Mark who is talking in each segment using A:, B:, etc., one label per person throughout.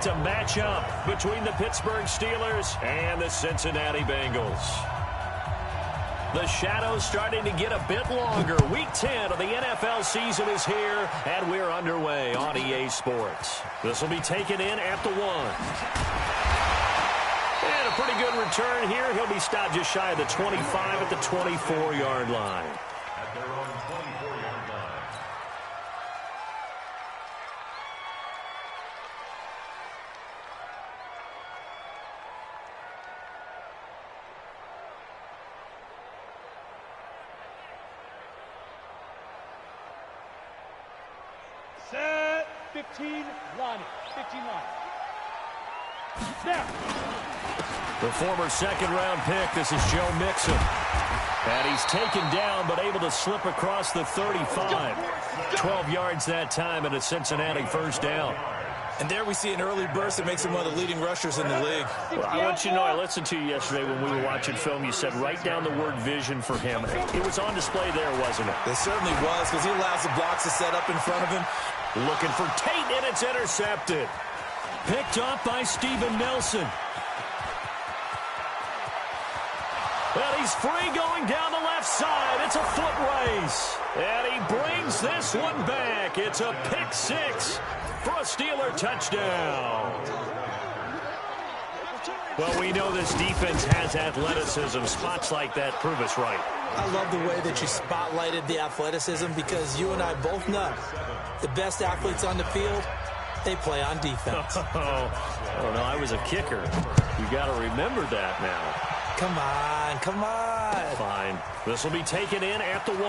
A: set to match up between the Pittsburgh Steelers and the Cincinnati Bengals. The shadows starting to get a bit longer. Week 10 of the NFL season is here, and we're underway on EA Sports. This will be taken in at the 1. And a pretty good return here. He'll be stopped just shy of the 25 at the 24-yard line.
B: At their own 24-yard line.
C: Set 15 line. 15 line. Snap.
A: The former second-round pick, this is Joe Mixon. And he's taken down but able to slip across the 35. 12 yards that time and a Cincinnati first down.
D: And there we see an early burst that makes him one of the leading rushers in the league.
A: Well, I want you to know, I listened to you yesterday when we were watching film. You said write down the word vision for him. It was on display there, wasn't it?
D: It certainly was, because he allows the blocks to set up in front of him.
A: Looking for Tate, and it's intercepted. Picked up by Steven Nelson. Well, he's free going down the left side. It's a foot race. And he brings this one back. It's a pick 6 for a Steeler touchdown. Well, we know this defense has athleticism. Spots like that prove us right.
D: I love the way that you spotlighted the athleticism, because you and I both know the best athletes on the field, they play on defense.
A: I don't know. I was a kicker. You got to remember that now.
D: Come on, come on.
A: Fine. This will be taken in at the 1.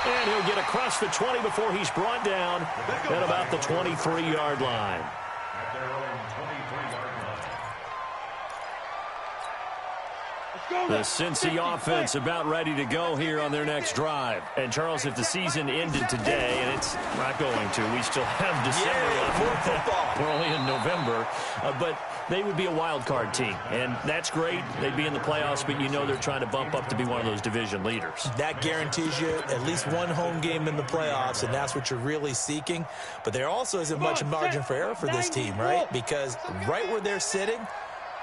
A: And he'll get across the 20 before he's brought down at about the 23-yard line.
B: At their own 23-yard line.
A: The Cincy offense about ready to go here on their next drive. And, Charles, if the season ended today, and it's not going to, we still have December left. We're only in November. But they would be a wild card team, and that's great. They'd be in the playoffs, but you know they're trying to bump up to be one of those division leaders.
D: That guarantees you at least one home game in the playoffs, and that's what you're really seeking. But there also isn't much margin for error for this team, right? Because right where they're sitting,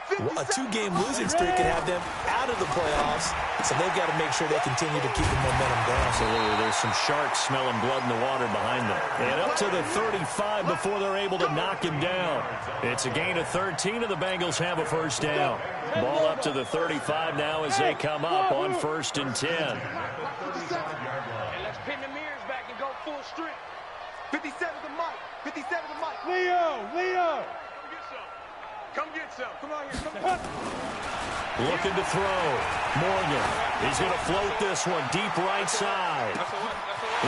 D: a 2-game losing streak could have them out of the playoffs, so they've got to make sure they continue to keep the momentum going.
A: Absolutely. There's some sharks smelling blood in the water behind them. And up to the 35 before they're able to knock him down. It's a gain of 13, and the Bengals have a first down. Ball up to the 35 now as they come up on 1st and 10.
C: Hey, let's pin the mirrors back and go full strength. 57 to Mike. 57 to Mike. Leo. Come get some. Come on here. Come on.
A: Looking to throw. Morgan. He's going to float this one deep right side.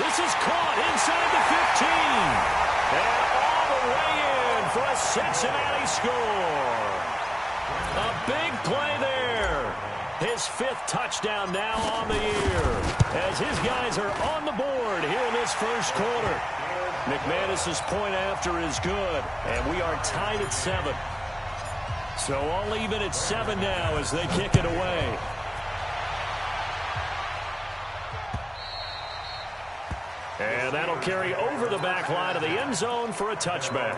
A: This is caught inside the 15. And all the way in for a Cincinnati score. A big play there. His 5th touchdown now on the year, as his guys are on the board here in this first quarter. McManus's point after is good, and we are tied at 7. So all even at 7 now as they kick it away. And that'll carry over the back line of the end zone for a touchback.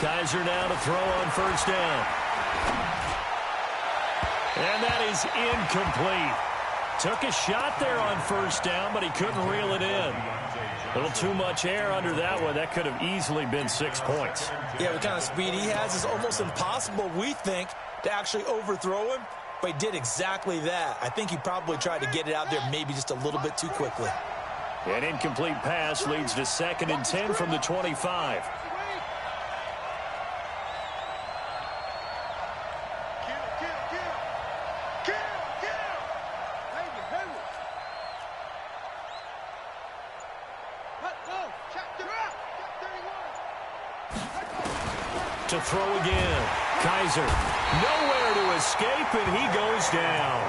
A: Kaiser now to throw on first down. And that is incomplete. Took a shot there on first down, but he couldn't reel it in. A little too much air under that one. That could have easily been 6 points.
D: Yeah, the kind of speed he has is almost impossible, we think, to actually overthrow him. But he did exactly that. I think he probably tried to get it out there maybe just a little bit too quickly.
A: An incomplete pass leads to 2nd and 10 from the 25. To throw again. Kaiser nowhere to escape, and he goes down.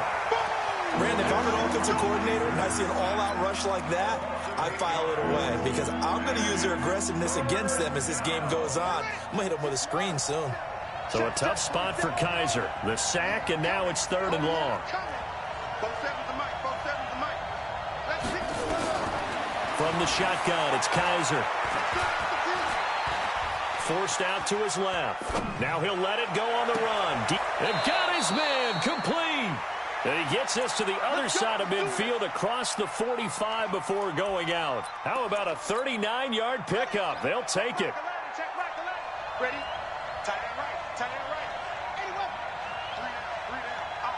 D: Brandon, if I'm an offensive coordinator and I see an all-out rush like that, I file it away because I'm going to use their aggressiveness against them as this game goes on. I'm going to hit them with a screen soon.
A: So a tough spot for Kaiser. The sack, and now it's 3rd and long. From the shotgun, it's Kaiser. Forced out to his left. Now he'll let it go on the run. And got his man complete. And he gets this to the other side of midfield across the 45 before going out. How about a 39-yard pickup? They'll take it.
C: Ready? Tight end right. Tight end right. Anyway. 3 down. Out.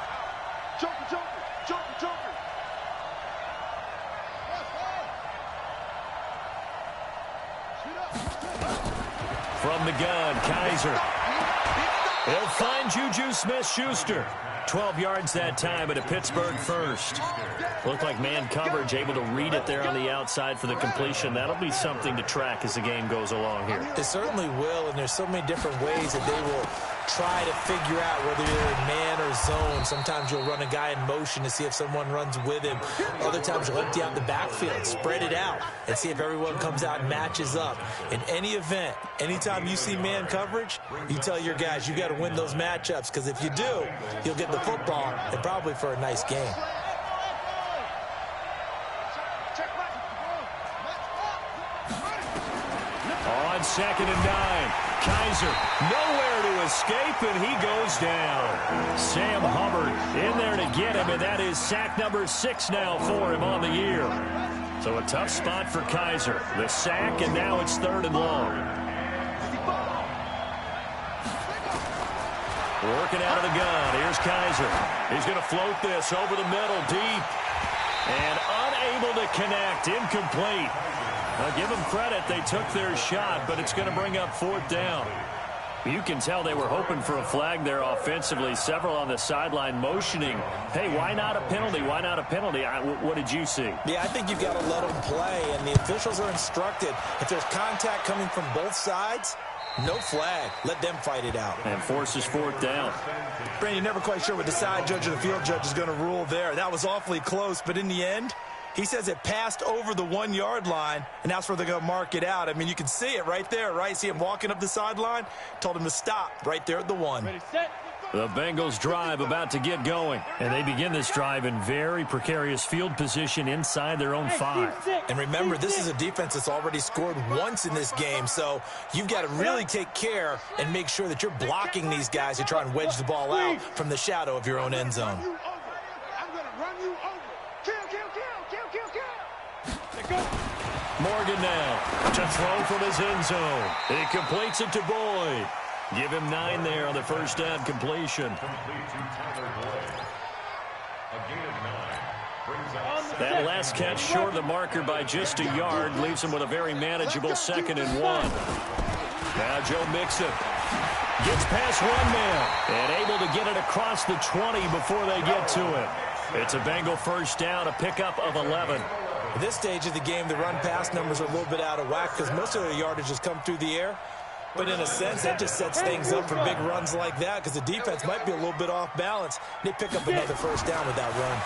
C: Joker, Joker. Joker, Joker.
A: From the gun, Kaiser. He'll find Juju Smith-Schuster. 12 yards that time at a Pittsburgh first. Looked like man coverage, able to read it there on the outside for the completion. That'll be something to track as the game goes along here.
D: It certainly will, and there's so many different ways that they will try to figure out whether you're in man or zone. Sometimes you'll run a guy in motion to see if someone runs with him. Other times you'll empty out the backfield, spread it out, and see if everyone comes out and matches up. In any event, anytime you see man coverage, you tell your guys you got to win those matchups, because if you do, you'll get the football and probably for a nice game.
A: On 2nd and 9, Kaiser nowhere to escape, and he goes down. Sam Hubbard in there to get him, and that is sack number 6 now for him on the year. So a tough spot for Kaiser. The sack, and now it's 3rd and long. Working out of the gun. Here's Kaiser. He's going to float this over the middle, deep. And unable to connect. Incomplete. Now, give them credit. They took their shot, but it's going to bring up 4th down. You can tell they were hoping for a flag there offensively. Several on the sideline motioning. Hey, why not a penalty? Why not a penalty? What did you see?
D: Yeah, I think you've got to let them play, and the officials are instructed. If there's contact coming from both sides, no flag. Let them fight it out.
A: And forces 4th down.
D: Brandon, you're never quite sure what the side judge or the field judge is going to rule there. That was awfully close, but in the end, he says it passed over the 1-yard line, and that's where they're going to mark it out. I mean, you can see it right there, right? See him walking up the sideline? Told him to stop right there at the 1.
B: Ready, set.
A: The Bengals drive about to get going, and they begin this drive in very precarious field position inside their own 5.
D: And remember, this is a defense that's already scored once in this game, so you've got to really take care and make sure that you're blocking these guys who try and wedge the ball out from the shadow of your own end zone.
C: I'm going to run you over. Kill, kill, kill, kill, kill, kill. Let go.
A: Morgan now to throw from his end zone. He completes it to Boyd. Give him 9 there on the first down completion. That last catch short of the marker by just a yard leaves him with a very manageable 2nd and 1. Now Joe Mixon gets past one man and able to get it across the 20 before they get to it. It's a Bengal first down, a pickup of 11.
D: At this stage of the game, the run-pass numbers are a little bit out of whack because most of the yardage has come through the air. But in a sense, that just sets things up for big runs like that because the defense might be a little bit off balance. They pick up another first down with that run.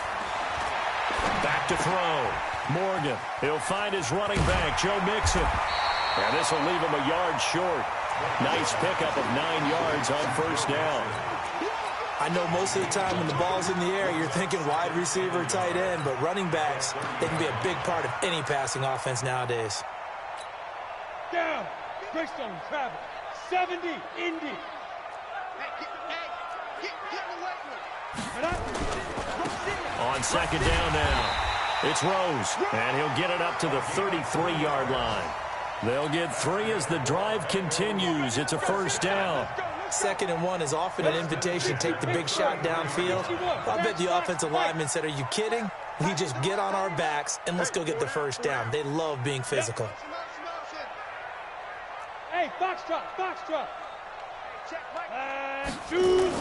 A: Back to throw. Morgan, he'll find his running back, Joe Mixon. And this will leave him a yard short. Nice pickup of 9 yards on first down.
D: I know most of the time when the ball's in the air, you're thinking wide receiver, tight end, but running backs, they can be a big part of any passing offense nowadays.
B: Down. Greystone, travel. 70, Indy.
A: On second down now, it's Rose, and he'll get it up to the 33-yard line. They'll get 3 as the drive continues. It's a first down.
D: 2nd and 1 is often an invitation to take the big shot downfield. I bet the offensive lineman said, are you kidding? We just get on our backs and let's go get the first down. They love being physical.
B: Hey, foxtrot, foxtrot. And choose.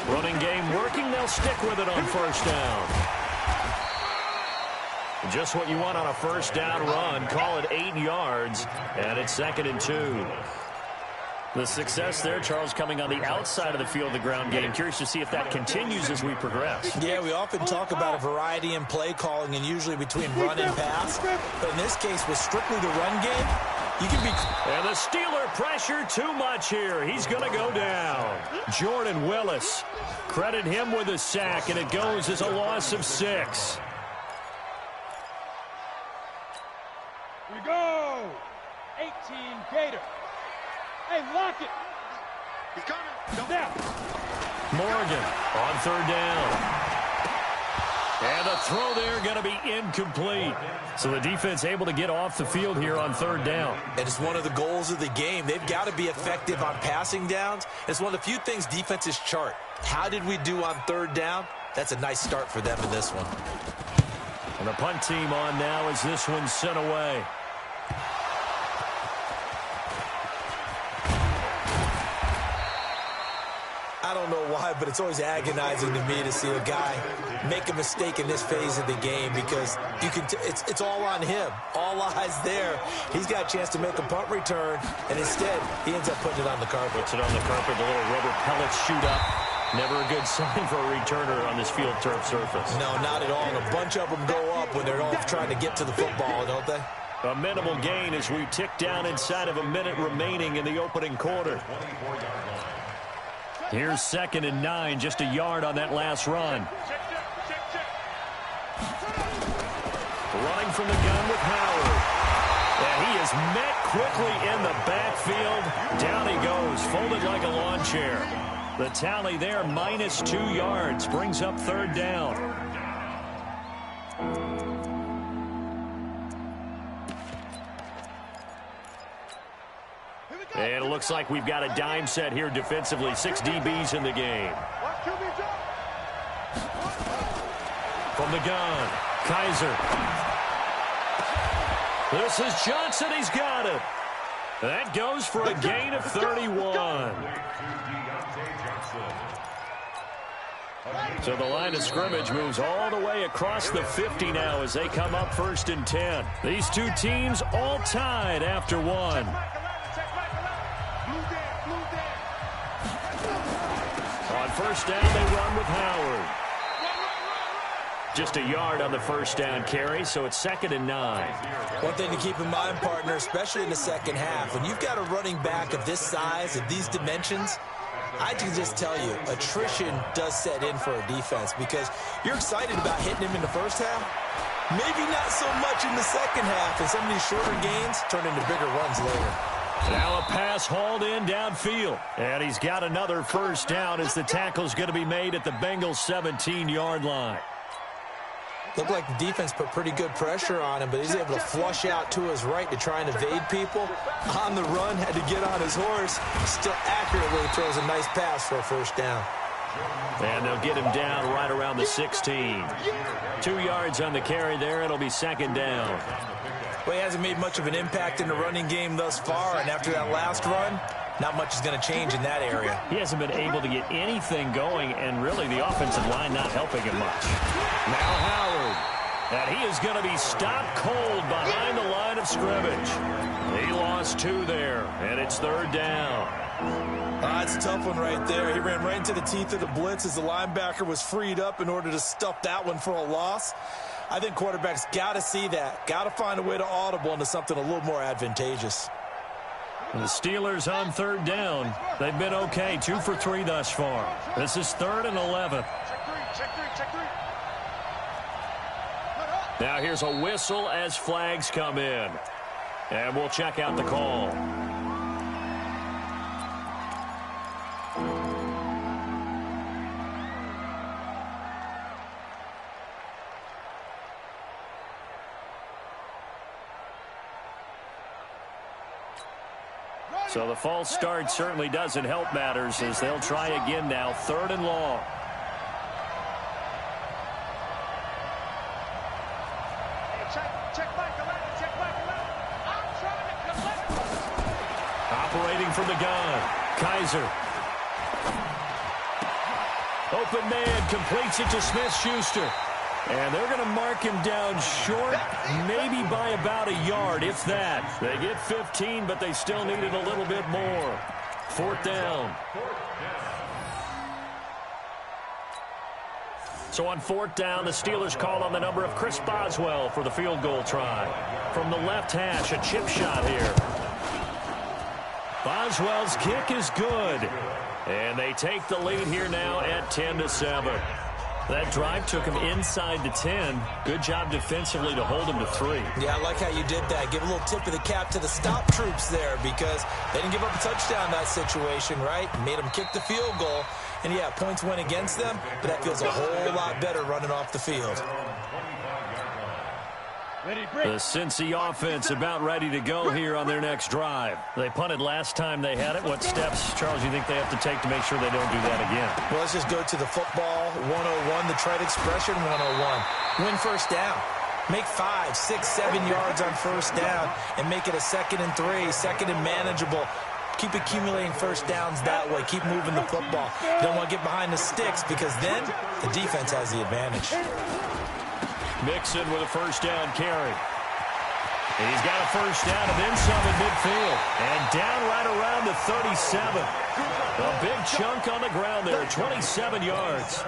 A: Running game working. They'll stick with it on first down. Just what you want on a first down run. Call it 8 yards, and it's 2nd and 2. The success there, Charles, coming on the outside of the field, the ground game. Curious to see if that continues as we progress.
D: Yeah, we often talk about a variety in play calling and usually between run and pass. But in this case, with strictly the run game, you can be...
A: And the Steeler pressure too much here. He's going to go down. Jordan Willis. Credit him with a sack, and it goes as a loss of 6.
B: We go. 18 Gator. Hey, lock it.
C: He's coming.
B: Now.
A: Morgan on 3rd down. And the throw there going to be incomplete. So the defense able to get off the field here on 3rd down.
D: And it's one of the goals of the game. They've got to be effective on passing downs. It's one of the few things defenses chart. How did we do on 3rd down? That's a nice start for them in this one.
A: And the punt team on now as this one's sent away.
D: I don't know why, but it's always agonizing to me to see a guy make a mistake in this phase of the game because you can. It's all on him. All eyes there. He's got a chance to make a punt return, and instead he ends up putting it on the carpet.
A: Puts it on the carpet. The little rubber pellets shoot up. Never a good sign for a returner on this field turf surface.
D: No, not at all. And a bunch of them go up when they're all trying to get to the football, don't they?
A: A minimal gain as we tick down inside of a minute remaining in the opening quarter. Here's 2nd and 9, just a yard on that last run. Running from the gun with Howard. And he is met quickly in the backfield. Down he goes, folded like a lawn chair. The tally there, -2 yards, brings up 3rd down. And it looks like we've got a dime set here defensively. 6 DBs in the game. From the gun, Kaiser. This is Johnson. He's got it. That goes for a gain of 31. So the line of scrimmage moves all the way across the 50 now as they come up 1st and 10. These two teams all tied after 1. On 1st down, they run with Howard. Just a yard on the 1st down carry, so it's 2nd and 9.
D: One thing to keep in mind, partner, especially in the second half, when you've got a running back of this size, of these dimensions, I can just tell you, attrition does set in for a defense because you're excited about hitting him in the first half. Maybe not so much in the second half, and some of these shorter gains turn into bigger runs later.
A: Now a pass hauled in downfield. And he's got another 1st down as the tackle's going to be made at the Bengals' 17-yard line.
D: Looked like the defense put pretty good pressure on him, but he's able to flush out to his right to try and evade people. On the run, had to get on his horse. Still accurately throws a nice pass for a 1st down.
A: And they'll get him down right around the 16. 2 yards on the carry there. It'll be 2nd down.
D: Well, he hasn't made much of an impact in the running game thus far, and after that last run, not much is going to change in that area.
A: He hasn't been able to get anything going, and really the offensive line not helping him much. Now Howard. And he is going to be stopped cold behind the line of scrimmage. He lost 2 there, and it's 3rd down.
D: That's a tough one right there. He ran right into the teeth of the blitz as the linebacker was freed up in order to stuff that one for a loss. I think quarterbacks got to see that. Got to find a way to audible into something a little more advantageous.
A: And the Steelers on 3rd down. They've been okay, 2 for 3 thus far. This is 3rd and 11.
C: Check three.
A: Now here's a whistle as flags come in. And we'll check out the call. So the false start certainly doesn't help matters as they'll try again now. 3rd and long. Operating from the gun. Kaiser. Open man completes it to Smith-Schuster. And they're going to mark him down short, maybe by about a yard, if that. They get 15, but they still needed a little bit more. 4th down. So on 4th down, the Steelers call on the number of Chris Boswell for the field goal try. From the left hash, a chip shot here. Boswell's kick is good. And they take the lead here now at 10-7. That drive took him inside the 10. Good job defensively to hold him to 3.
D: Yeah, I like how you did that. Give a little tip of the cap to the stop troops there because they didn't give up a touchdown in that situation, right? Made them kick the field goal. And, yeah, points went against them, but that feels a whole lot better running off the field.
A: The Cincy offense about ready to go here on their next drive. They punted last time they had it. What steps, Charles, you think they have to take to make sure they don't do that again?
D: Well, let's just go to the football 101, the trite expression 101. Win first down. Make 5, 6, 7 yards on first down and make it a 2nd and 3, 2nd and manageable. Keep accumulating first downs that way. Keep moving the football. You don't want to get behind the sticks because then the defense has the advantage.
A: Mixon with a first down carry. And he's got a first down and then some in midfield. And down right around the 37. A big chunk on the ground there, 27 yards.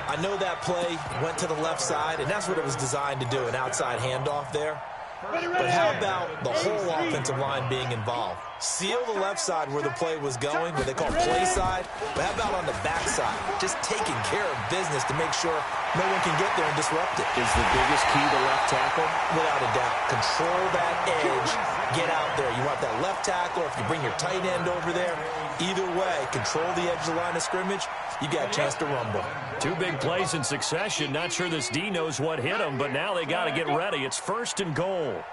D: I know that play went to the left side, and that's what it was designed to do, an outside handoff there. But how about the whole offensive line being involved? Seal the left side where the play was going, what they call play side. But how about on the back side? Just taking care of business to make sure no one can get there and disrupt it.
A: Is the biggest key to left tackle?
D: Without a doubt. Control that edge. Get out there. You want that left tackle, or if you bring your tight end over there, either way, control the edge of the line of scrimmage, you got a chance to rumble.
A: 2 big plays in succession. Not sure this D knows what hit him, but now they got to get ready. It's 1st and goal.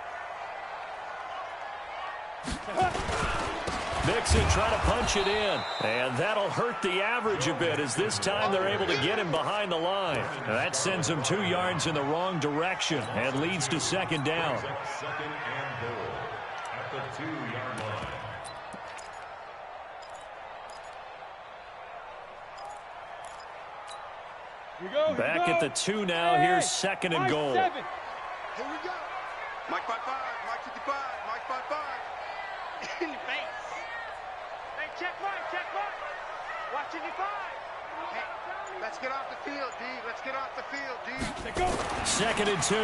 A: Mixon trying to punch it in. And that'll hurt the average a bit as this time they're able to get him behind the line. Now that sends him 2 yards in the wrong direction and leads to 2nd down.
E: 2nd and goal at the 2-yard line.
A: Back at the 2 now. Here's 2nd and goal.
C: Here we go. Mike 5-5, Mike 55, Mike 5-5. In the face. Hey, check Mike. Watching your 5. Hey, let's get off the field, D. Let's get off the field, D. Go.
A: 2nd and 2.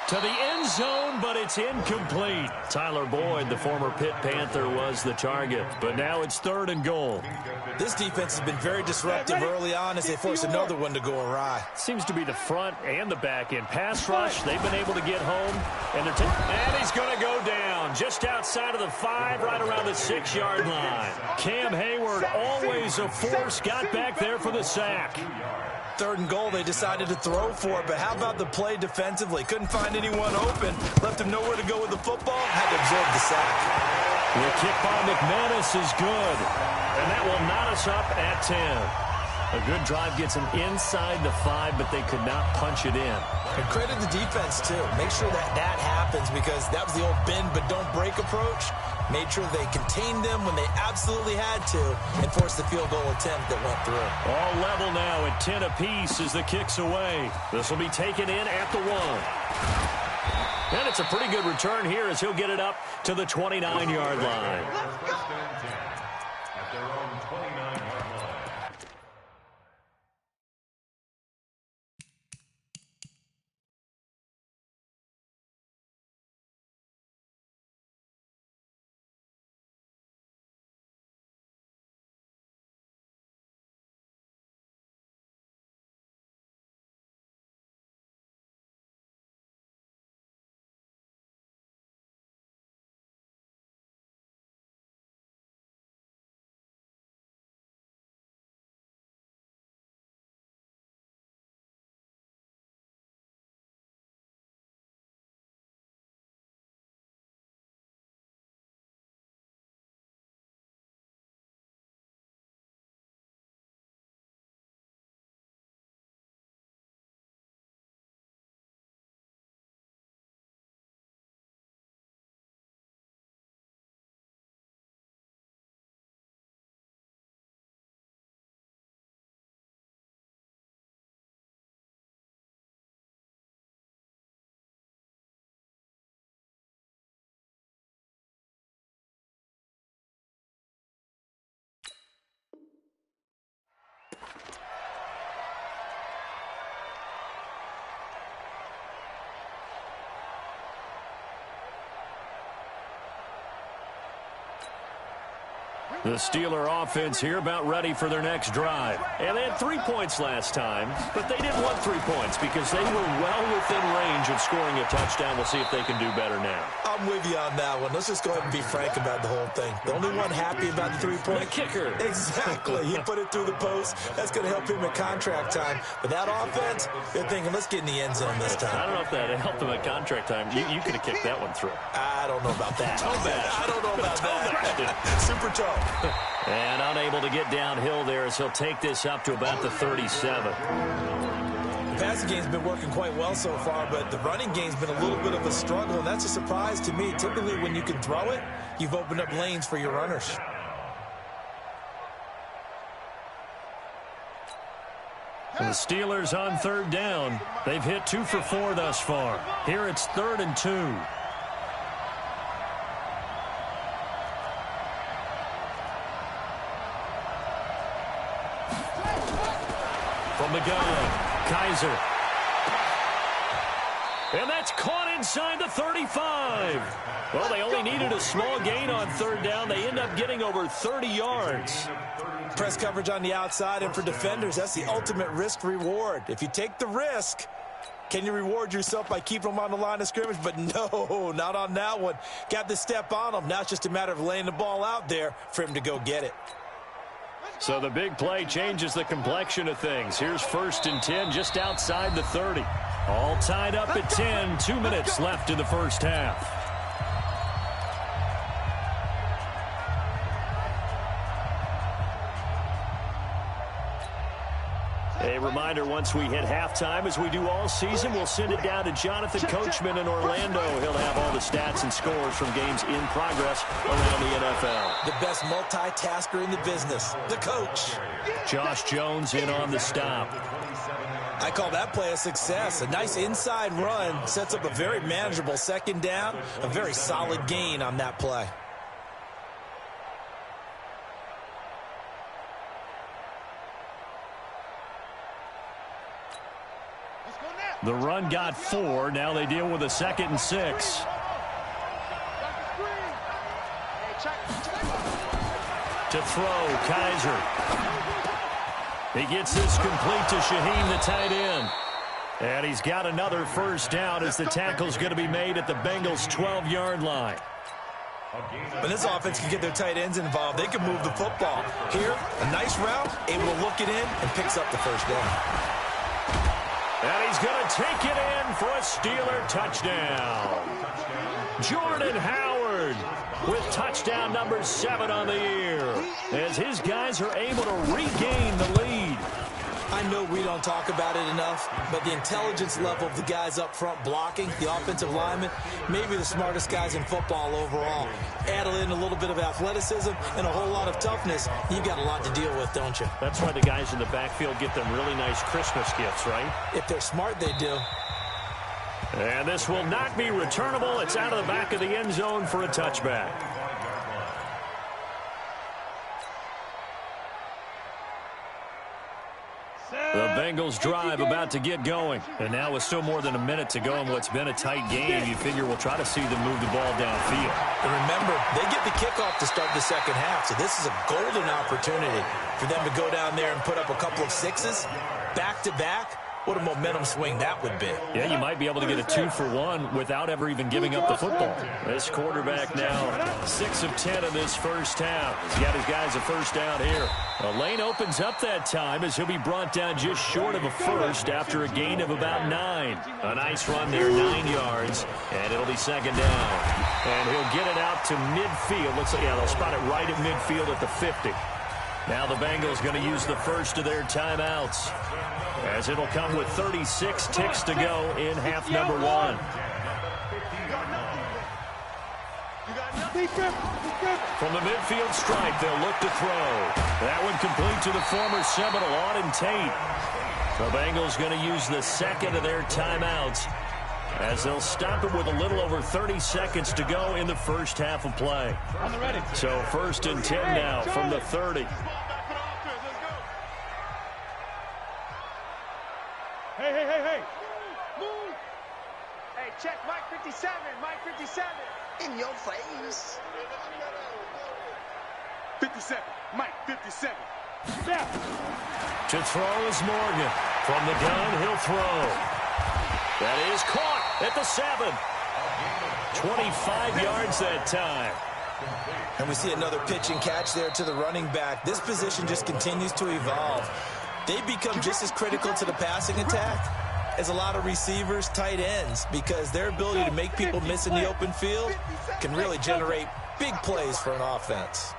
A: To the end zone, but it's incomplete. Tyler Boyd, the former Pitt Panther, was the target. But now it's 3rd and goal.
D: This defense has been very disruptive early on as they force another one to go awry.
A: Seems to be the front and the back end. Pass rush, they've been able to get home. And he's going to go down just outside of the 5, right around the 6-yard line. Cam Hayward, always a force, got back there for the sack.
D: 3rd and goal, they decided to throw for it, but how about the play defensively? Couldn't find anyone open, left him nowhere to go with the football, had to absorb the sack.
A: The kick by McManus is good, and that will knot us up at 10. A good drive gets them inside the 5, but they could not punch it in.
D: And credit the defense, too. Make sure that happens because that was the old bend but don't break approach. Made sure they contained them when they absolutely had to and forced the field goal attempt that went through.
A: All level now at 10 apiece as the kick's away. This will be taken in at the 1. And it's a pretty good return here as he'll get it up to the 29-yard line.
E: At their own 29-yard line.
A: The Steeler offense here about ready for their next drive. And they had 3 points last time, but they didn't want 3 points because they were well within range of scoring a touchdown. We'll see if they can do better now.
D: I'm with you on that one. Let's just go ahead and be frank about the whole thing. The only one happy about the 3-point.
A: The kicker.
D: Exactly. He put it through the post. That's going to help him at contract time. But that offense, they're thinking, let's get in the end zone this time.
A: I don't know if that helped him at contract time. You could have kicked that one through.
D: I don't know about that.
A: Toe bash.
D: I don't know about that. Super toe.
A: And unable to get downhill there as he'll take this up to about the 37.
D: The passing game's been working quite well so far, but the running game's been a little bit of a struggle, and that's a surprise to me. Typically, when you can throw it, you've opened up lanes for your runners.
A: The Steelers on 3rd down. They've hit 2 for 4 thus far. Here it's 3rd and 2. From the gun, Kaiser. And that's caught inside the 35. Well, they only needed a small gain on 3rd down. They end up getting over 30 yards.
D: Press coverage on the outside, and for defenders, that's the ultimate risk-reward. If you take the risk, can you reward yourself by keeping them on the line of scrimmage? But no, not on that one. Got the step on them. Now it's just a matter of laying the ball out there for him to go get it.
A: So the big play changes the complexion of things. Here's 1st and 10 just outside the 30. All tied up at 10. 2 minutes left in the first half. A reminder, once we hit halftime, as we do all season, we'll send it down to Jonathan Coachman in Orlando. He'll have all the stats and scores from games in progress around the NFL.
D: The best multitasker in the business, the coach.
A: Josh Jones in on the stop.
D: I call that play a success. A nice inside run sets up a very manageable 2nd down, a very solid gain on that play.
A: The run got 4. Now they deal with a 2nd and 6. To throw, Kaiser. He gets this complete to Shaheen, the tight end. And he's got another 1st down as the tackle's going to be made at the Bengals' 12-yard line.
D: When this offense can get their tight ends involved, they can move the football. Here, a nice route, able to look it in, and picks up the 1st down.
A: And he's going to take it in for a Steeler touchdown. Jordan Howard with touchdown number 7 on the year as his guys are able to regain the lead.
D: I know we don't talk about it enough, but the intelligence level of the guys up front blocking, the offensive linemen, maybe the smartest guys in football overall. Add in a little bit of athleticism and a whole lot of toughness, you've got a lot to deal with, don't you?
A: That's why the guys in the backfield get them really nice Christmas gifts, right?
D: If they're smart, they do.
A: And this will not be returnable. It's out of the back of the end zone for a touchback. The Bengals drive about to get going. And now with still more than a minute to go in what's been a tight game, you figure we'll try to see them move the ball downfield.
D: And remember, they get the kickoff to start the 2nd half, so this is a golden opportunity for them to go down there and put up a couple of 6s back-to-back. What a momentum swing that would be.
A: Yeah, you might be able to get a 2-for-1 without ever even giving up the football. This quarterback now 6 of 10 in this first half. He's got his guys a 1st down here. A lane opens up that time as he'll be brought down just short of a 1st after a gain of about 9. A nice run there, 9 yards, and it'll be 2nd down. And he'll get it out to midfield. Looks like, yeah, they'll spot it right at midfield at the 50. Now the Bengals going to use the 1st of their timeouts, as it'll come with 36 ticks to go in half number 1. From the midfield stripe, they'll look to throw. That one complete to the former Seminole, Auden Tate. The Bengals going to use the 2nd of their timeouts, as they'll stop it with a little over 30 seconds to go in the first half of play. So 1st and 10 now from the 30.
B: Hey.
C: Move. Hey, check Mike 57. Mike 57. In your face. 57. Mike, 57.
B: Snap.
A: To throw is Morgan. From the gun, he'll throw. That is caught at the 7. 25 yards that time.
D: And we see another pitch and catch there to the running back. This position just continues to evolve. They become just as critical to the passing attack as a lot of receivers, tight ends, because their ability to make people miss in the open field can really generate big plays for an offense.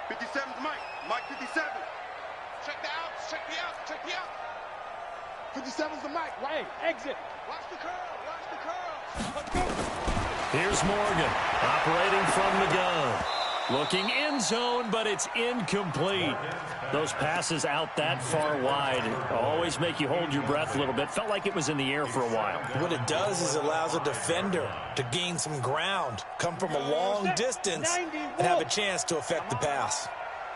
C: 57's Mike. Mike, 57. Check the outs. Check the outs. Check the outs. 57's the Mike.
B: Right. Exit.
C: Watch the curl. Watch the curl.
A: Here's Morgan operating from the gun. Looking end zone, but it's incomplete. Those passes out that far wide always make you hold your breath a little bit. Felt like it was in the air for a while.
D: What it does is it allows a defender to gain some ground, come from a long distance, and have a chance to affect the pass.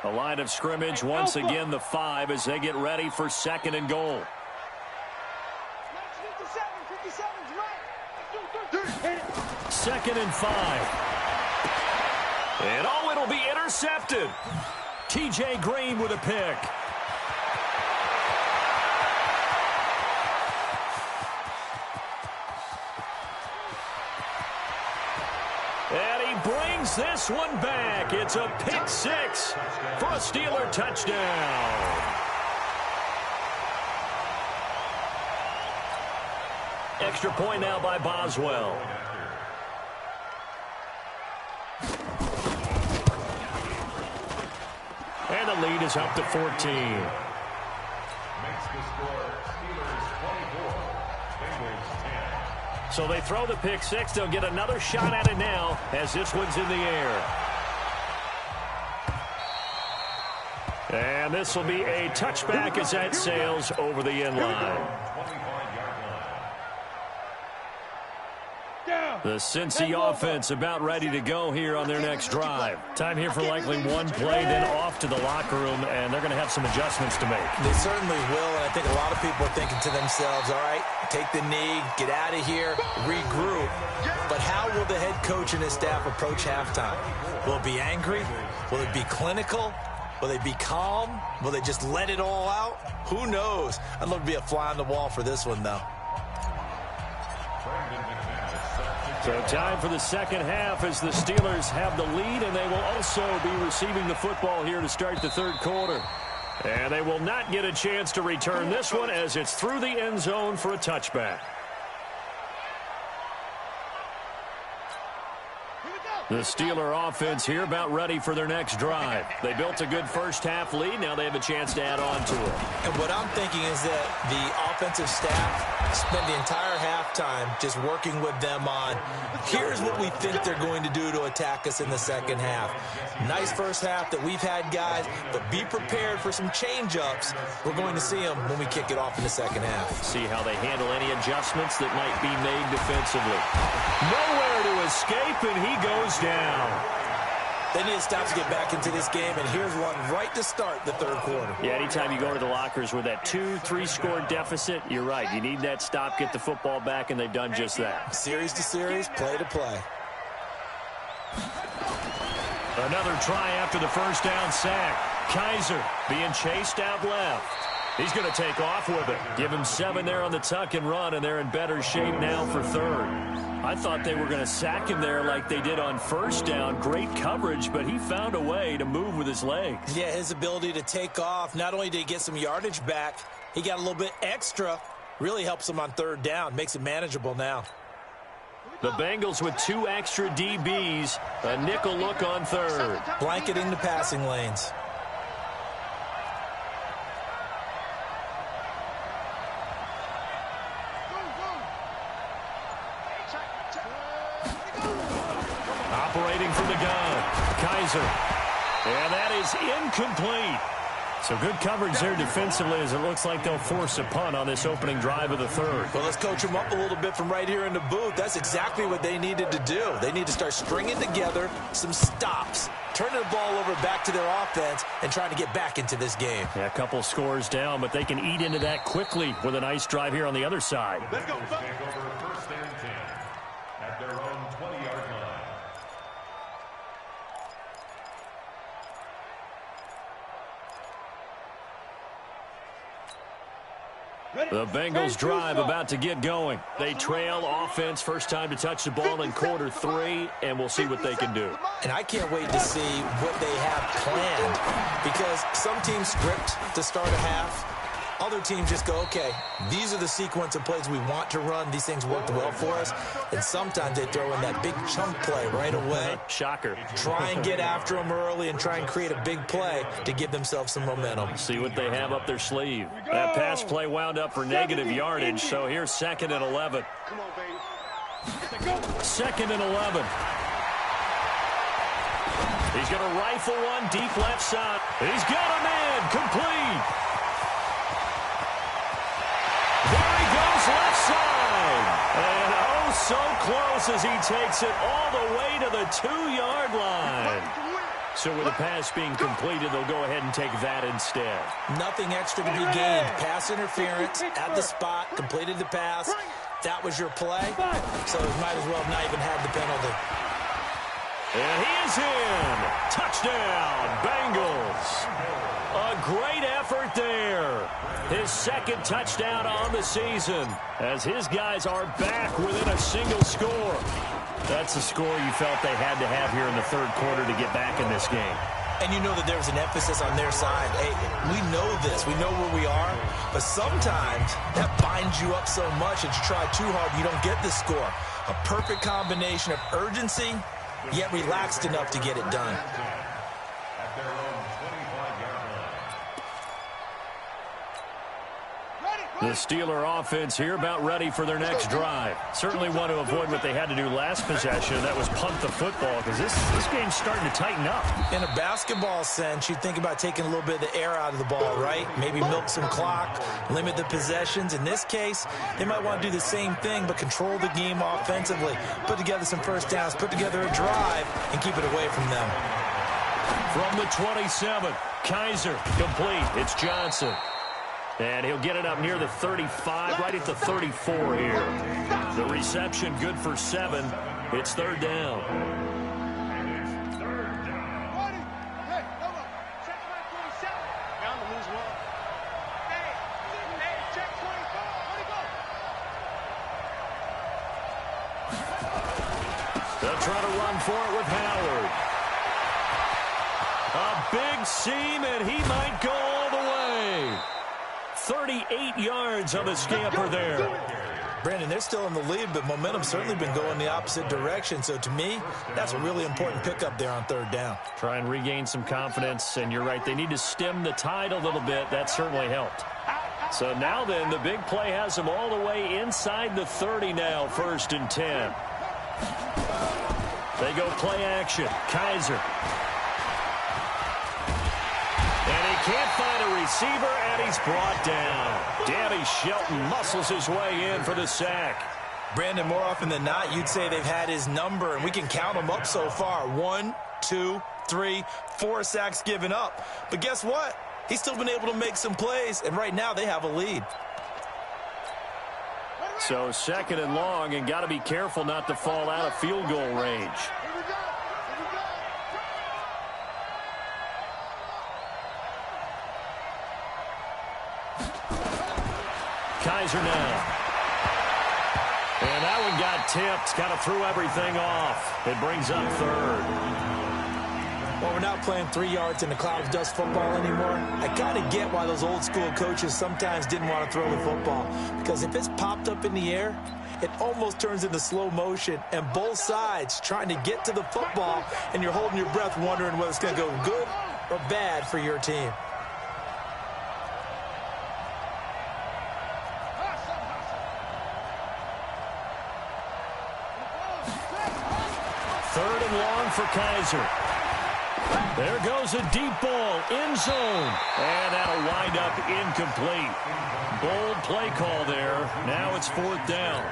A: A line of scrimmage, once again the 5 as they get ready for 2nd and goal.
C: 57's Mike.
A: 2nd and 5. And oh, it'll be intercepted. T.J. Green with a pick. And he brings this one back. It's a pick 6 for a Steeler touchdown. Extra point now by Boswell. And the lead is up to 14.
E: Makes the score Steelers 24, Bengals 10.
A: So they throw the pick 6. They'll get another shot at it now as this one's in the air. And this will be a touchback as that sails over the end line. The Cincy offense about ready to go here on their next drive. Time here for likely one play, then off to the locker room, and they're going to have some adjustments to make.
D: They certainly will, and I think a lot of people are thinking to themselves, all right, take the knee, get out of here, regroup. But how will the head coach and his staff approach halftime? Will it be angry? Will it be clinical? Will they be calm? Will they just let it all out? Who knows? I'd love to be a fly on the wall for this one, though.
A: So time for the second half as the Steelers have the lead, and they will also be receiving the football here to start the third quarter. And they will not get a chance to return this one as it's through the end zone for a touchback. The Steeler offense here about ready for their next drive. They built a good first half lead. Now they have a chance to add on to it.
D: And what I'm thinking is that the offensive staff spent the entire halftime just working with them on, here's what we think they're going to do to attack us in the second half. Nice first half that we've had, guys, but be prepared for some change-ups. We're going to see them when we kick it off in the second half.
A: See how they handle any adjustments that might be made defensively. Nowhere to escape, and he goes down.
D: They need to stop to get back into this game, and here's one right to start the third quarter.
A: Yeah, anytime you go to the lockers with that 2-3 score deficit, you're right. You need that stop, get the football back, and they've done just that.
D: Series to series, play to play.
A: Another try after the first down sack. Kaiser being chased out left. He's going to take off with it. Give him 7 there on the tuck and run, and they're in better shape now for third. I thought they were going to sack him there like they did on first down. Great coverage, but he found a way to move with his legs.
D: Yeah, his ability to take off, not only did he get some yardage back, he got a little bit extra. Really helps him on third down, makes it manageable now.
A: The Bengals with 2 extra DBs, a nickel look on third.
D: Blanketing the passing lanes.
A: Operating from the gun, Kaiser. And that is incomplete. So good coverage there defensively as it looks like they'll force a punt on this opening drive of the third.
D: Well, let's coach them up a little bit from right here in the booth. That's exactly what they needed to do. They need to start stringing together some stops, turning the ball over back to their offense, and trying to get back into this game.
A: Yeah, a couple scores down, but they can eat into that quickly with a nice drive here on the other side.
E: Let's go. Take over first and 10 at their own 20-yard line.
A: The Bengals drive about to get going. They trail offense, first time to touch the ball in quarter 3, and we'll see what they can do.
D: And I can't wait to see what they have planned, because some teams script to start a half. Other teams just go, okay, these are the sequence of plays we want to run. These things worked well for us. And sometimes they throw in that big chunk play right away.
A: Shocker.
D: Try and get after them early and try and create a big play to give themselves some momentum.
A: See what they have up their sleeve. That pass play wound up for negative yardage, so here's 2nd and 11.
C: Come on, baby.
A: 2nd and 11. He's going to rifle one deep left side. He's got him in. Complete. There he goes left side. And oh, so close as he takes it all the way to the 2-yard line. So with the pass being completed, they'll go ahead and take that instead.
D: Nothing extra to be gained. Pass interference at the spot, completed the pass. That was your play. So it might as well have not even had the penalty.
A: And he is in. Touchdown, Bengals. A great effort there. His 2nd touchdown on the season as his guys are back within a single score. That's the score you felt they had to have here in the 3rd quarter to get back in this game.
D: And you know that there's an emphasis on their side. Hey, we know this. We know where we are. But sometimes that binds you up so much that you try too hard, you don't get the score. A perfect combination of urgency, yet relaxed enough to get it done.
A: The Steeler offense here about ready for their next drive. Certainly want to avoid what they had to do last possession. That was punt the football, because this game's starting to tighten up.
D: In a basketball sense, you think about taking a little bit of the air out of the ball, right? Maybe milk some clock, limit the possessions. In this case, they might want to do the same thing, but control the game offensively. Put together some first downs, put together a drive, and keep it away from them.
A: From the 27, Kaiser complete. It's Johnson. And he'll get it up near the 35, right at the 34 here. The reception good for 7. It's 3rd down. They'll try to run for it with Howard. A big seam, and he might go all the way. 38 yards on the scamper there.
D: Brandon, they're still in the lead, but momentum's certainly been going the opposite direction. So to me, that's a really important pickup there on 3rd down.
A: Try and regain some confidence, and you're right, they need to stem the tide a little bit. That certainly helped. So now then, the big play has them all the way inside the 30 now, 1st and 10. They go play action. Kaiser. Can't find a receiver, and he's brought down. Danny Shelton muscles his way in for the sack.
D: Brandon, more often than not, you'd say they've had his number, and we can count them up so far. 1, 2, 3, 4 sacks given up. But guess what? He's still been able to make some plays, and right now they have a lead.
A: So 2nd and long, and got to be careful not to fall out of field goal range. Kaiser now. And that one got tipped. Kind of threw everything off. It brings up 3rd.
D: Well, we're not playing 3 yards in the cloud of dust football anymore. I kind of get why those old school coaches sometimes didn't want to throw the football. Because if it's popped up in the air, it almost turns into slow motion. And both sides trying to get to the football, and you're holding your breath wondering whether it's going to go good or bad for your team.
A: For Kaiser. There goes a deep ball, end zone. And that'll wind up incomplete. Bold play call there. Now it's 4th down.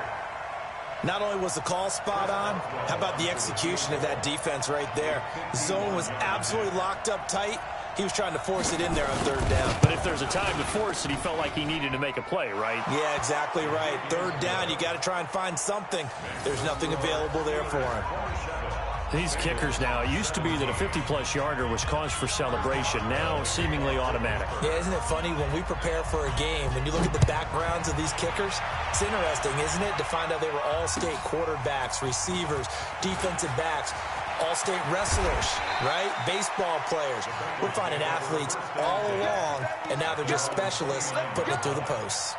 D: Not only was the call spot on, how about the execution of that defense right there? The zone was absolutely locked up tight. He was trying to force it in there on 3rd down.
A: But if there's a time to force it, he felt like he needed to make a play, right?
D: Yeah, exactly right. 3rd down, you got to try and find something. There's nothing available there for him.
A: These kickers now, it used to be that a 50-plus yarder was cause for celebration. Now, seemingly automatic.
D: Yeah, isn't it funny when we prepare for a game, when you look at the backgrounds of these kickers, it's interesting, isn't it, to find out they were all-state quarterbacks, receivers, defensive backs, all-state wrestlers, right? Baseball players. We're finding athletes all along, and now they're just specialists putting it through the posts.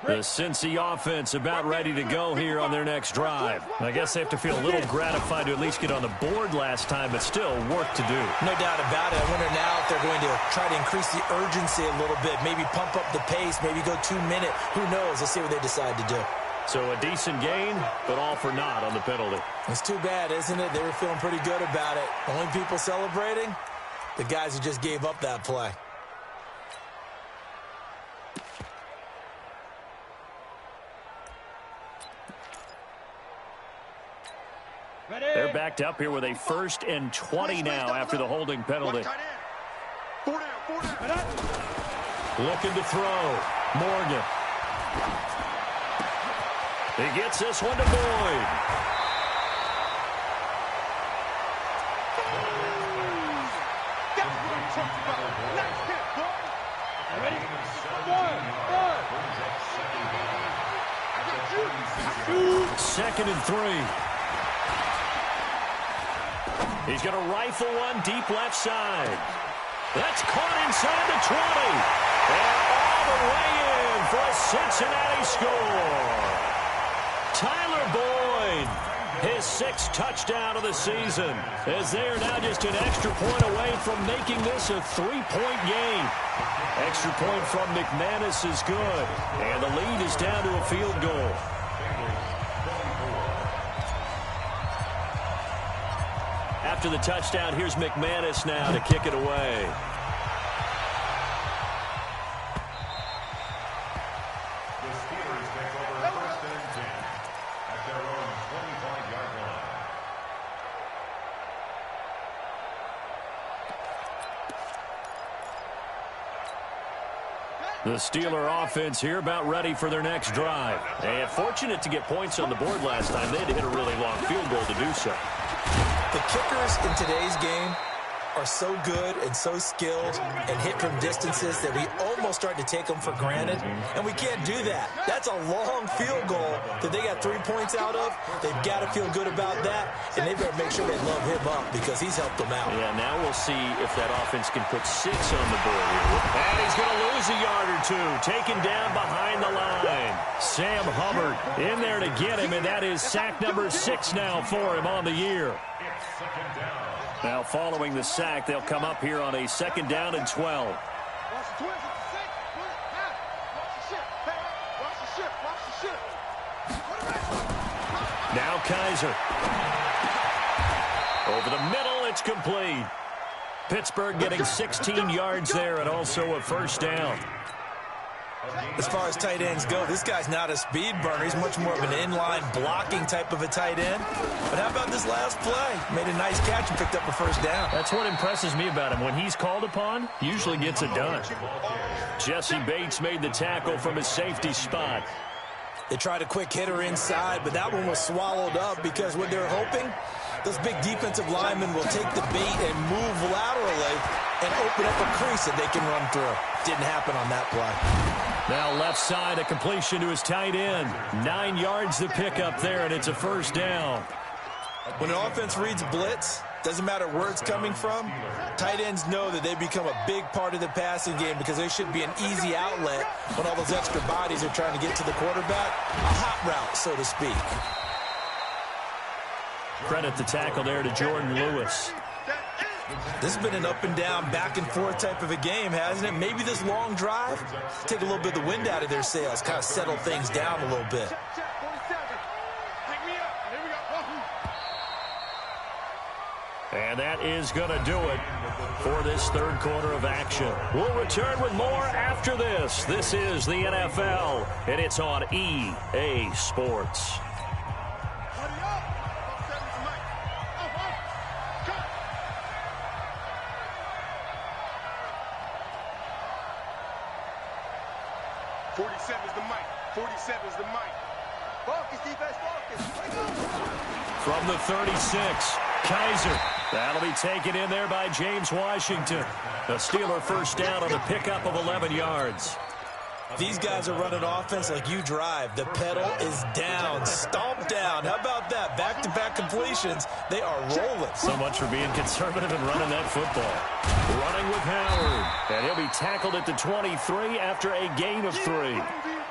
A: The Cincy offense about ready to go here on their next drive. I guess they have to feel a little gratified to at least get on the board last time, but still work to do.
D: No doubt about it. I wonder now if they're going to try to increase the urgency a little bit, maybe pump up the pace, maybe go 2-minute. Who knows? Let's see what they decide to do.
A: So a decent gain, but all for naught on the penalty.
D: It's too bad, isn't it? They were feeling pretty good about it. Only people celebrating, the guys who just gave up that play.
A: They're backed up here with a 1st and 20 now after the holding penalty. Looking to throw. Morgan. He gets this one to Boyd. Second and 3. He's going to rifle one deep left side. That's caught inside the 20. And all the way in for a Cincinnati score. Tyler Boyd, his 6th touchdown of the season, as they are now just an extra point away from making this a 3-point game. Extra point from McManus is good, and the lead is down to a field goal. After the touchdown, here's McManus now to kick it away.
E: The Steelers take over 1st and 10 at their own 25-yard line.
A: The Steeler offense here about ready for their next drive. And fortunate to get points on the board last time. They had to hit a really long field goal to do so.
D: The kickers in today's game are so good and so skilled and hit from distances that we almost start to take them for granted, and we can't do that. That's a long field goal that they got 3 points out of. They've got to feel good about that, and they better make sure they love him up because he's helped them out.
A: Yeah, now we'll see if that offense can put 6 on the board here. And he's going to lose a yard or two, taken down behind the line. Sam Hubbard in there to get him, and that is sack number 6 now for him on the year. Now following the sack, they'll come up here on a 2nd down and 12. Now Kaiser. Over the middle, it's complete. Pittsburgh getting 16 yards there and also a 1st down.
D: As far as tight ends go, this guy's not a speed burner. He's much more of an inline blocking type of a tight end. But how about this last play? Made a nice catch and picked up a 1st down.
A: That's what impresses me about him. When he's called upon, he usually gets it done. Jesse Bates made the tackle from his safety spot.
D: They tried a quick hitter inside, but that one was swallowed up because what they're hoping, those big defensive linemen will take the bait and move laterally and open up a crease that they can run through. Didn't happen on that play.
A: Now left side, a completion to his tight end. 9 yards to pick up there, and it's a 1st down.
D: When an offense reads blitz, doesn't matter where it's coming from, tight ends know that they become a big part of the passing game because they should be an easy outlet when all those extra bodies are trying to get to the quarterback. A hot route, so to speak.
A: Credit the tackle there to Jordan Lewis.
D: This has been an up-and-down, back-and-forth type of a game, hasn't it? Maybe this long drive, take a little bit of the wind out of their sails, kind of settle things down a little bit.
A: And that is going to do it for this 3rd quarter of action. We'll return with more after this. This is the NFL, and it's on EA Sports.
C: 47's the mic. 47's the mic. Focus, defense, focus.
A: From the 36, Kaiser. That'll be taken in there by James Washington. The Steeler first down on the pickup of 11 yards.
D: These guys are running offense like you drive. The pedal is down, stomped down. How about that? Back-to-back completions. They are rolling.
A: So much for being conservative and running that football. Running with Howard. And he'll be tackled at the 23 after a gain of 3.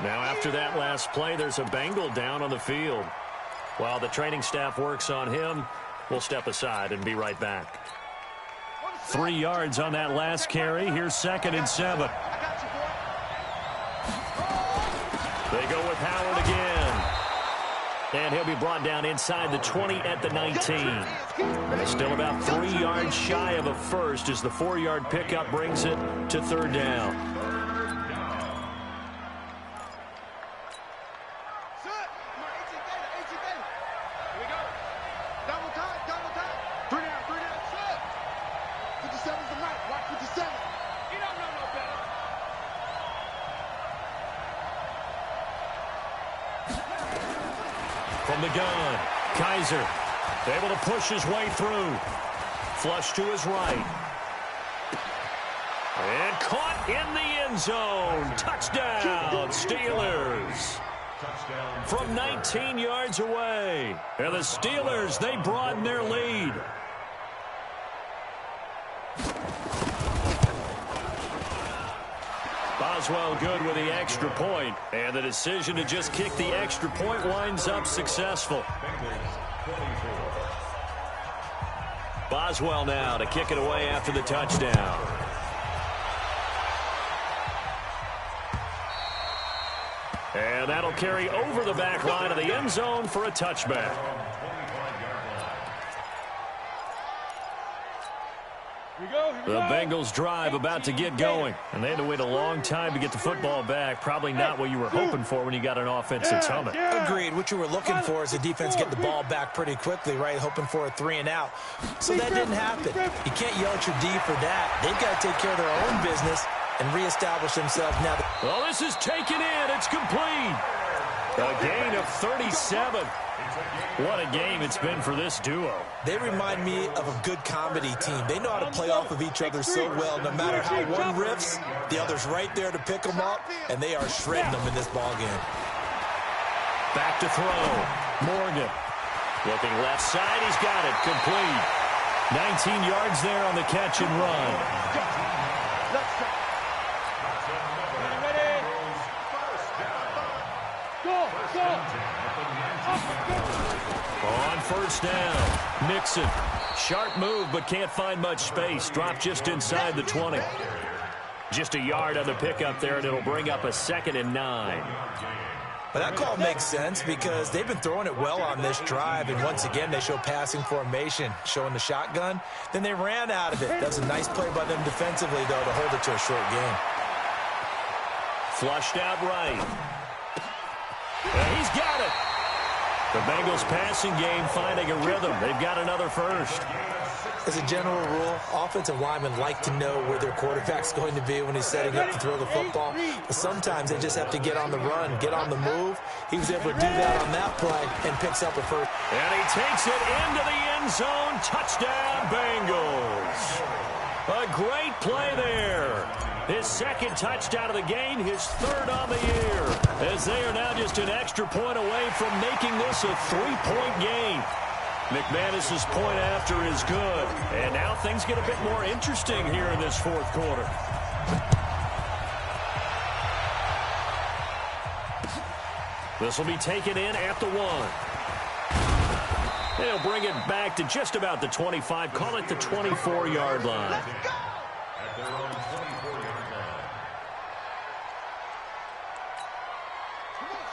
A: Now after that last play, there's a Bengal down on the field. While the training staff works on him, we'll step aside and be right back. 3 yards on that last carry. Here's 2nd and 7. They go with Howard again. And he'll be brought down inside the 20 at the 19. Still about 3 yards shy of a first as the 4-yard pickup brings it to 3rd down. From the gun, Kaiser able to push his way through. Flush to his right. And caught in the end zone. Touchdown, Steelers. From 19 yards away. And the Steelers, they broaden their lead. Boswell good with the extra point, and the decision to just kick the extra point winds up successful. Boswell now to kick it away after the touchdown. And that'll carry over the back line of the end zone for a touchback. The Bengals drive about to get going, and they had to wait a long time to get the football back. Probably not what you were hoping for when you got an offense that's humming.
D: Agreed. What you were looking for is the defense get the ball back pretty quickly, right? Hoping for a 3 and out. So that didn't happen. You can't yell at your D for that. They've got to take care of their own business and reestablish themselves now.
A: Well, this is taken in. It's complete. A gain of 37. What a game it's been for this duo.
D: They remind me of a good comedy team. They know how to play off of each other so well. No matter how one riffs, the other's right there to pick them up, and they are shredding them in this ball game.
A: Back to throw. Morgan. Looking left side. He's got it. Complete. 19 yards there on the catch and run. On first down, Mixon. Sharp move, but can't find much space. Dropped just inside the 20. Just a yard on the pickup there, and it'll bring up a 2nd and 9.
D: But that call makes sense because they've been throwing it well on this drive, and once again, they show passing formation, showing the shotgun. Then they ran out of it. That was a nice play by them defensively, though, to hold it to a short game.
A: Flushed out right. And he's got it. The Bengals passing game finding a rhythm. They've got another first.
D: As a general rule, offensive linemen like to know where their quarterback's going to be when he's setting up to throw the football. But sometimes they just have to get on the run, get on the move. He was able to do that on that play and picks up a first.
A: And he takes it into the end zone. Touchdown, Bengals. A great play there. His 2nd touchdown of the game, his 3rd on the year. As they are now just an extra point away from making this a 3-point game. McManus's point after is good. And now things get a bit more interesting here in this 4th quarter. This will be taken in at the 1. They'll bring it back to just about the 25. Call it the 24-yard line.
E: At their own 24-yard line.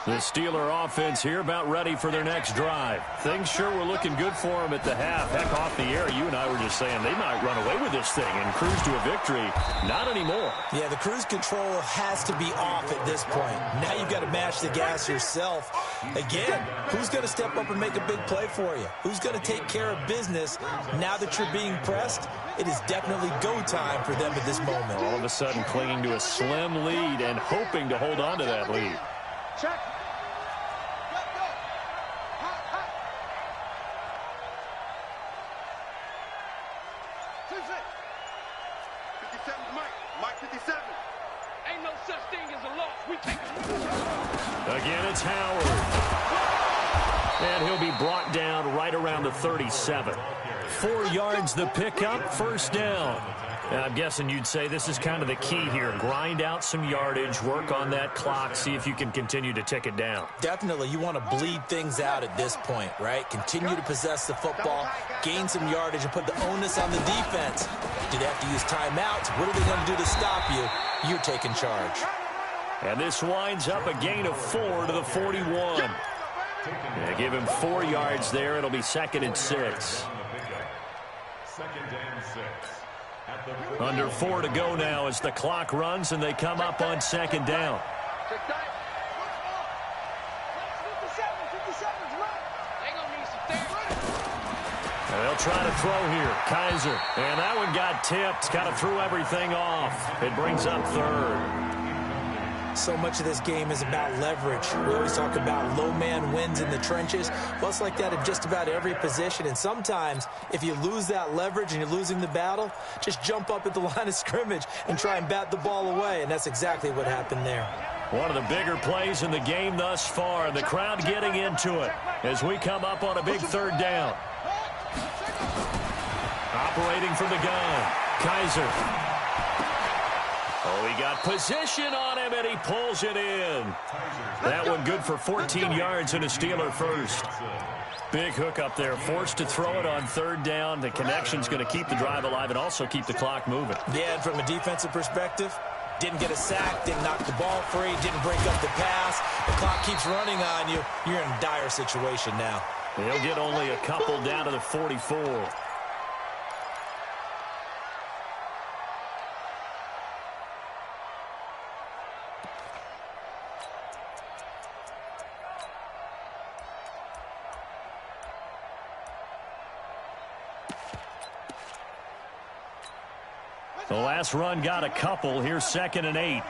A: The Steeler offense here about ready for their next drive. Things sure were looking good for them at the half. Heck, off the air, you and I were just saying they might run away with this thing and cruise to a victory. Not anymore.
D: Yeah, the cruise control has to be off at this point. Now you've got to mash the gas yourself. Again, who's going to step up and make a big play for you? Who's going to take care of business now that you're being pressed? It is definitely go time for them at this moment.
A: All of a sudden clinging to a slim lead and hoping to hold on to that lead.
C: Check.
A: Again, it's Howard. And he'll be brought down right around the 37. 4 yards the pickup, first down. And I'm guessing you'd say this is kind of the key here. Grind out some yardage, work on that clock, see if you can continue to tick it down.
D: Definitely, you want to bleed things out at this point, right? Continue to possess the football, gain some yardage, and put the onus on the defense. Do they have to use timeouts? What are they going to do to stop you? You're taking charge.
A: And this winds up a gain of 4 to the 41. Yeah, give him 4 yards there. It'll be 2nd and 6. Under 4 to go now as the clock runs and they come up on 2nd down. They'll try to throw here. Kaiser. And that one got tipped. Kind of threw everything off. It brings up 3rd.
D: So much of this game is about leverage. We always talk about low man wins in the trenches. Well, it's like that in just about every position. And sometimes, if you lose that leverage and you're losing the battle, just jump up at the line of scrimmage and try and bat the ball away. And that's exactly what happened there.
A: One of the bigger plays in the game thus far. The crowd getting into it as we come up on a big 3rd down. Operating from the gun, Kaiser. Oh, he got position on him, and he pulls it in. That one good for 14 yards and a Steeler first. Big hook up there, forced to throw it on 3rd down. The connection's going to keep the drive alive and also keep the clock moving.
D: Yeah, and from a defensive perspective, didn't get a sack, didn't knock the ball free, didn't break up the pass. The clock keeps running on you. You're in a dire situation now.
A: They'll get only a couple down to the 44. The last run got a couple. Here's 2nd and 8.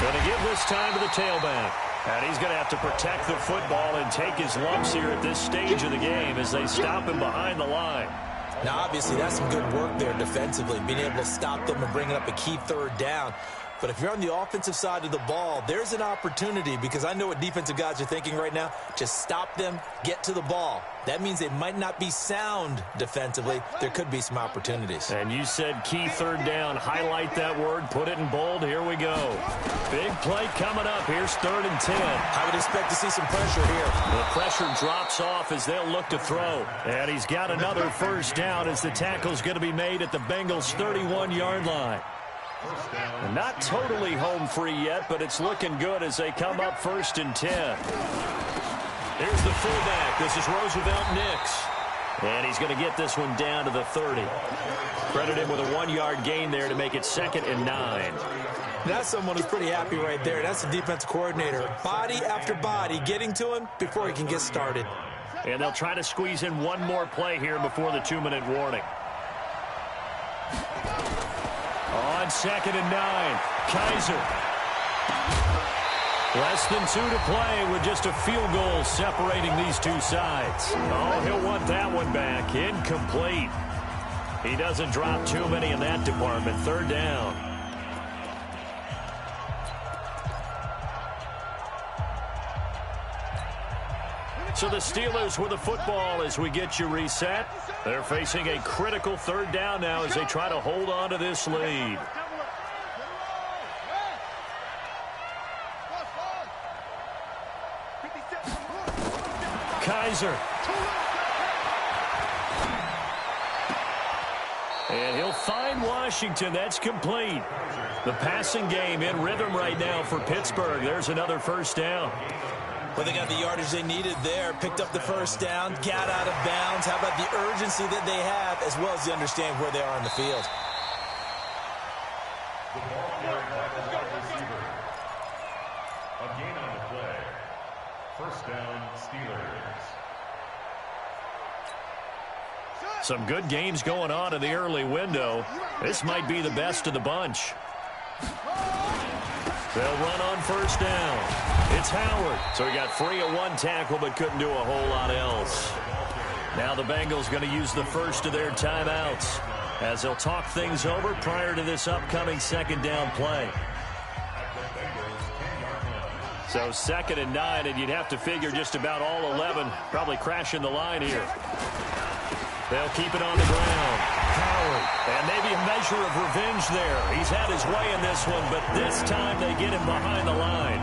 A: Going to give this time to the tailback. And he's going to have to protect the football and take his lumps here at this stage of the game as they stop him behind the line.
D: Now, obviously, that's some good work there defensively, being able to stop them and bringing up a key 3rd down. But if you're on the offensive side of the ball, there's an opportunity, because I know what defensive guys are thinking right now. Just stop them, get to the ball. That means they might not be sound defensively. There could be some opportunities.
A: And you said key 3rd down. Highlight that word. Put it in bold. Here we go. Big play coming up. Here's 3rd and 10.
D: I would expect to see some pressure here.
A: The pressure drops off as they'll look to throw. And he's got another first down as the tackle's going to be made at the Bengals' 31-yard line. And not totally home free yet, but it's looking good as they come up 1st and 10. There's the fullback. This is Roosevelt Nix. And he's going to get this one down to the 30. Credit him with a 1-yard gain there to make it 2nd and 9.
D: That's someone who's pretty happy right there. That's the defensive coordinator. Body after body getting to him before he can get started.
A: And they'll try to squeeze in one more play here before the 2-minute warning. On 2nd and 9, Kaiser. Less than 2 to play with just a field goal separating these two sides. Oh, he'll want that one back. Incomplete. He doesn't drop too many in that department. 3rd down. So the Steelers with the football as we get you reset. They're facing a critical 3rd down now as they try to hold on to this lead. Kaiser. And he'll find Washington. That's complete. The passing game in rhythm right now for Pittsburgh. There's another first down.
D: Well, they got the yardage they needed there, picked up the first down, got out of bounds. How about the urgency that they have, as well as the understanding where they are in the field?
E: The ball carried by the wide receiver. A gain on the play. First down, Steelers.
A: Some good games going on in the early window. This might be the best of the bunch. They'll run on first down. It's Howard. So he got free of one tackle but couldn't do a whole lot else. Now the Bengals going to use the first of their timeouts as they'll talk things over prior to this upcoming second down play. So 2nd and 9, and you'd have to figure just about all 11 probably crashing the line here. They'll keep it on the ground. Howard. And maybe a measure of revenge there. He's had his way in this one, but this time they get him behind the line.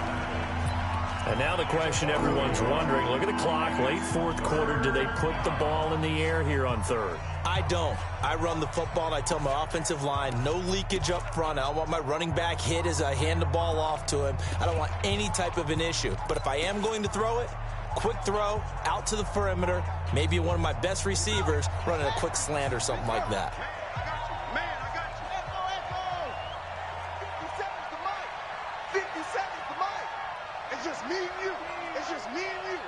A: And now the question everyone's wondering, look at the clock, late fourth quarter, do they put the ball in the air here on third?
D: I don't. I run the football, and I tell my offensive line, no leakage up front. I don't want my running back hit as I hand the ball off to him. I don't want any type of an issue. But if I am going to throw it, quick throw, out to the perimeter, maybe one of my best receivers running a quick slant or something like that.
C: Man, I got you. Echo. 57's the mic. 57's the mic. It's just me and you. It's just me and you.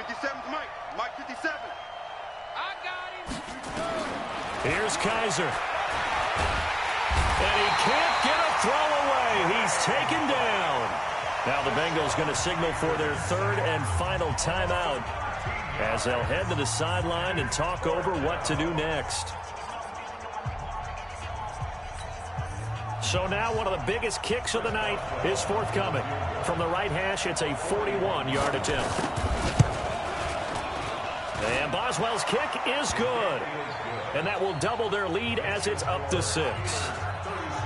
C: 57's Mike. Mike 57. I got him.
A: Here's Kaiser. And he can't get a throw away. He's taken down. Now the Bengals going to signal for their third and final timeout as they'll head to the sideline and talk over what to do next. So now one of the biggest kicks of the night is forthcoming. From the right hash, it's a 41-yard attempt. And Boswell's kick is good. And that will double their lead as it's up to 6.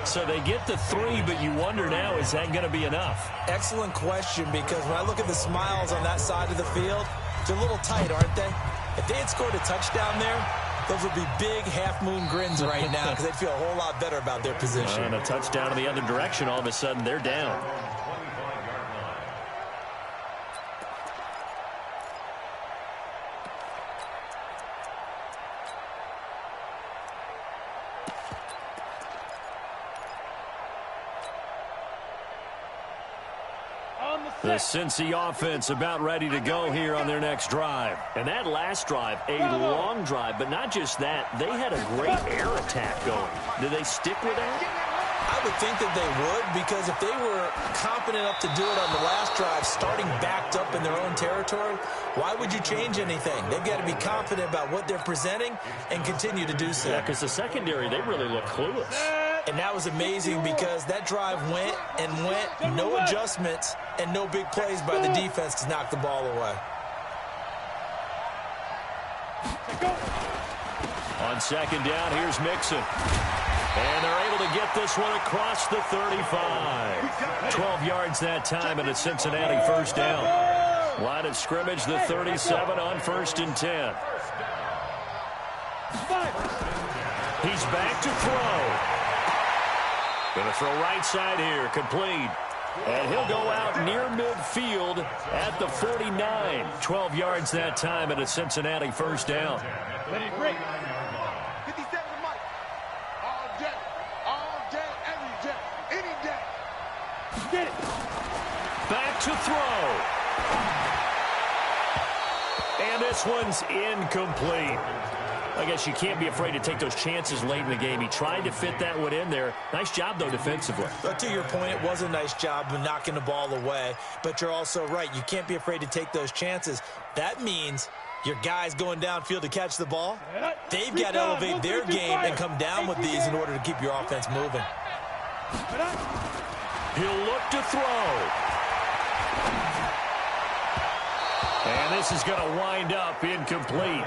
A: So they get the 3, but you wonder now, is that going to be enough?
D: Excellent question, because when I look at the smiles on that side of the field, they're a little tight, aren't they? If they had scored a touchdown there, those would be big half-moon grins right now because they'd feel a whole lot better about their position.
A: And a touchdown in the other direction, all of a sudden they're down. The Cincy offense about ready to go here on their next drive. And that last drive, a long drive, but not just that. They had a great air attack going. Do they stick with that?
D: I would think that they would, because if they were confident enough to do it on the last drive, starting backed up in their own territory, why would you change anything? They've got to be confident about what they're presenting and continue to do so.
A: Yeah, because the secondary, they really look clueless.
D: And that was amazing because that drive went and went, no adjustments and no big plays by the defense to knock the ball away.
A: On second down, here's Mixon. And they're able to get this one across the 35. 12 yards that time and a Cincinnati first down. Line of scrimmage, the 37 on 1st and 10. He's back to throw. Going to throw right side here, complete. And he'll go out near midfield at the 49. 12 yards that time and a Cincinnati first down.
C: 57 Mike. All day, every day, any day. Get it.
A: Back to throw. And this one's incomplete. I guess you can't be afraid to take those chances late in the game. He tried to fit that one in there. Nice job, though, defensively.
D: But to your point, it was a nice job of knocking the ball away. But you're also right. You can't be afraid to take those chances. That means your guys going downfield to catch the ball, they've got to elevate their game and come down with these in order to keep your offense moving.
A: He'll look to throw. And this is going to wind up incomplete.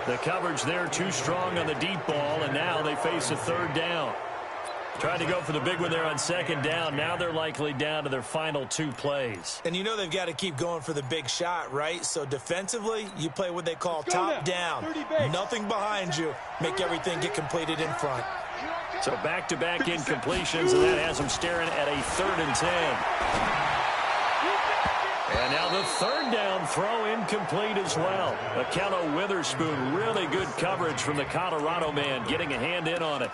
A: The coverage there too strong on the deep ball, and now they face a third down. Tried to go for the big one there on second down. Now they're likely down to their final 2 plays.
D: And you know they've got to keep going for the big shot, right? So defensively, you play what they call top down. Nothing behind you. Make everything get completed in front.
A: So back-to-back incompletions, and that has them staring at a 3rd and 10. And now the 3rd down throw incomplete as well. Akello Witherspoon, really good coverage from the Colorado man, getting a hand in on it.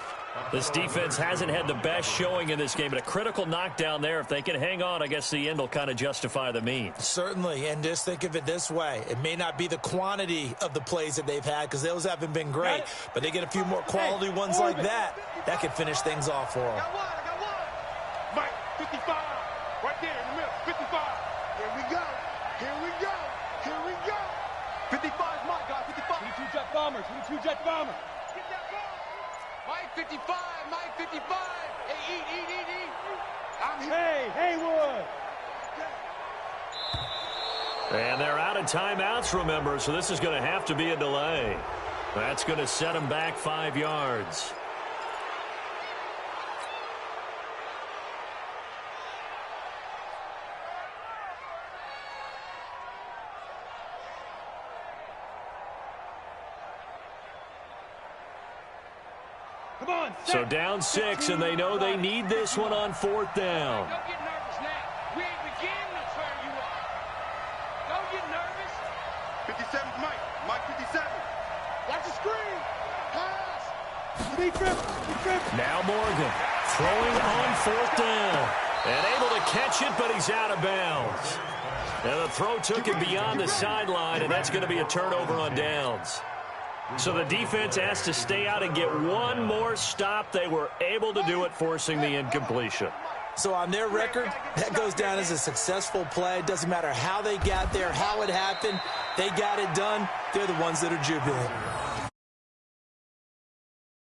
A: This defense hasn't had the best showing in this game, but a critical knockdown there. If they can hang on, I guess the end will kind of justify the means.
D: Certainly, and just think of it this way. It may not be the quantity of the plays that they've had because those haven't been great, but they get a few more quality ones like that. That could finish things off for them.
C: I got one. Mike, 55. Right there in the middle. 55. Here we go. Here we go. Here we go. 55 is Mike, guys. 55.
B: 22 Jet Bombers. 22 Jet Bombers.
C: Get that ball. Mike 55. Mike 55. Hey, eat. I'm here.
B: Hey, Haywood.
A: And they're out of timeouts, remember, so this is going to have to be a delay. That's going to set them back 5 yards.
B: Come on,
A: So down 6, and they know they need this one on 4th down.
C: Don't get nervous now. We ain't beginning to turn you up. Don't get nervous. 57's Mike. Mike 57. Watch the screen. Pass.
B: He tripped.
A: Now Morgan throwing on 4th down. And able to catch it, but he's out of bounds. And the throw took him beyond the sideline, and that's going to be a turnover on downs. So the defense has to stay out and get one more stop. They were able to do it, forcing the incompletion.
D: So on their record, that goes down as a successful play. Doesn't matter how they got there, how it happened. They got it done. They're the ones that are jubilant.